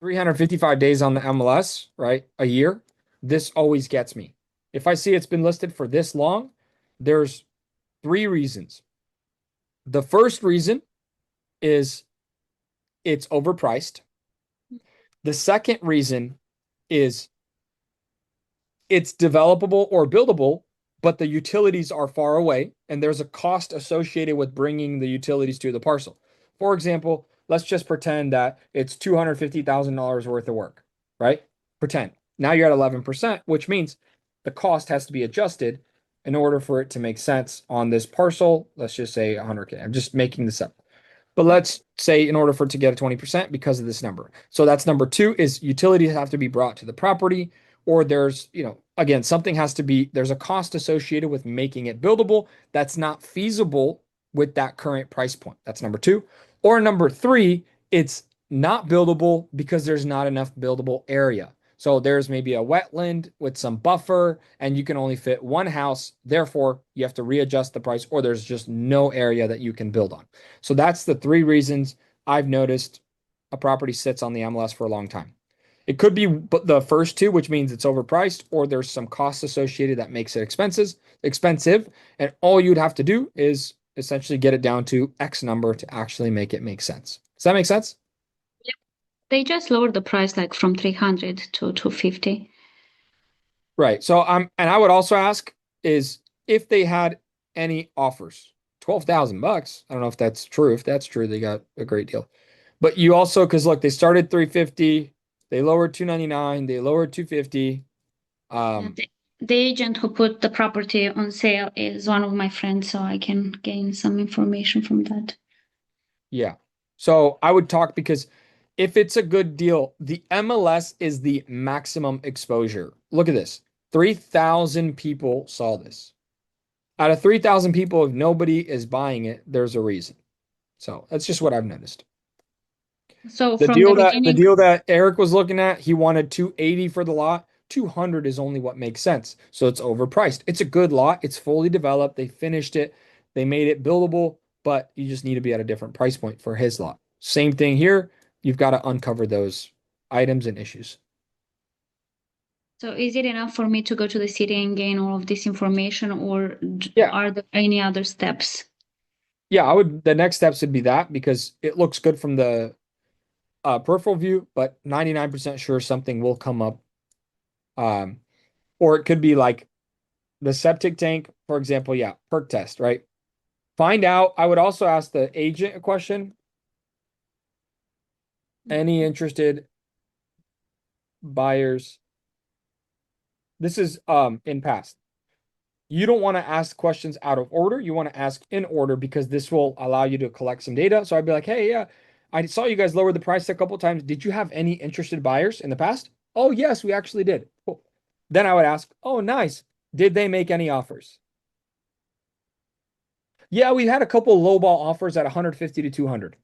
355 days on the MLS, right? A year. This always gets me. If I see it's been listed for this long, there's three reasons. The first reason is it's overpriced. The second reason is it's developable or buildable, but the utilities are far away and there's a cost associated with bringing the utilities to the parcel. For example, let's just pretend that it's $250,000 worth of work, right? Pretend. Now you're at 11%, which means the cost has to be adjusted in order for it to make sense on this parcel. Let's just say 100K. I'm just making this up. But let's say in order for it to get a 20% because of this number. So that's number two is utilities have to be brought to the property, or there's, again, something has to be, there's a cost associated with making it buildable that's not feasible with that current price point. That's number two. Or number three, it's not buildable because there's not enough buildable area. So there's maybe a wetland with some buffer and you can only fit one house. Therefore, you have to readjust the price, or there's just no area that you can build on. So that's the three reasons I've noticed a property sits on the MLS for a long time. It could be the first two, which means it's overpriced, or there's some costs associated that makes it expensive. And all you'd have to do is essentially get it down to X number to actually make it make sense. Does that make sense? They just lowered the price like from 300 to 250. Right. So and I would also ask is if they had any offers. $12,000. I don't know if that's true. If that's true, they got a great deal. But you also, because look, they started 350, they lowered 299, they lowered 250. The agent who put the property on sale is one of my friends, so I can gain some information from that. Yeah. So I would talk because if it's a good deal, the MLS is the maximum exposure. Look at this. 3,000 people saw this. Out of 3,000 people, if nobody is buying it, there's a reason. So that's just what I've noticed. So The from the deal that the beginning, deal that Eric was looking at, he wanted 280 for the lot. 200 is only what makes sense. So it's overpriced. It's a good lot. It's fully developed. They finished it. They made it buildable, but you just need to be at a different price point for his lot. Same thing here. You've got to uncover those items and issues. so is it enough for me to go to the city and gain all of this information, or Yeah. are there any other steps? Yeah, the next steps would be that because it looks good from the peripheral view, but 99% sure something will come up. Or it could be like the septic tank, for example. Yeah, perk test, right? Find out. I would also ask the agent a question. Any interested buyers? This is in past. You don't want to ask questions out of order. You want to ask in order because this will allow you to collect some data. So I'd be like, hey, yeah, I saw you guys lower the price a couple times. Did you have any interested buyers in the past? Oh, yes, we actually did. Cool. Then I would ask, oh, nice. Did they make any offers? Yeah, we had a couple lowball offers at 150 to 200.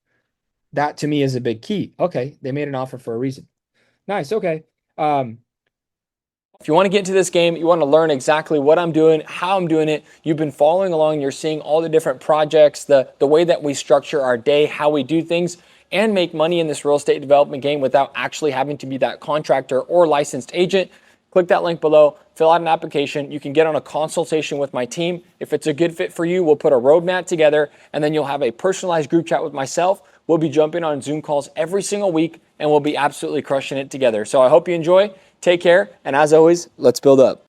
That to me is a big key. Okay, they made an offer for a reason. Nice. Okay. If you want to get into this game, you want to learn exactly what I'm doing, how I'm doing it. You've been following along. You're seeing all the different projects, the way that we structure our day, how we do things, and make money in this real estate development game without actually having to be that contractor or licensed agent. Click that link below, fill out an application. You can get on a consultation with my team. If it's a good fit for you, we'll put a roadmap together, and then you'll have a personalized group chat with myself. We'll be jumping on Zoom calls every single week, and we'll be absolutely crushing it together. So I hope you enjoy. Take care, and as always, let's build up.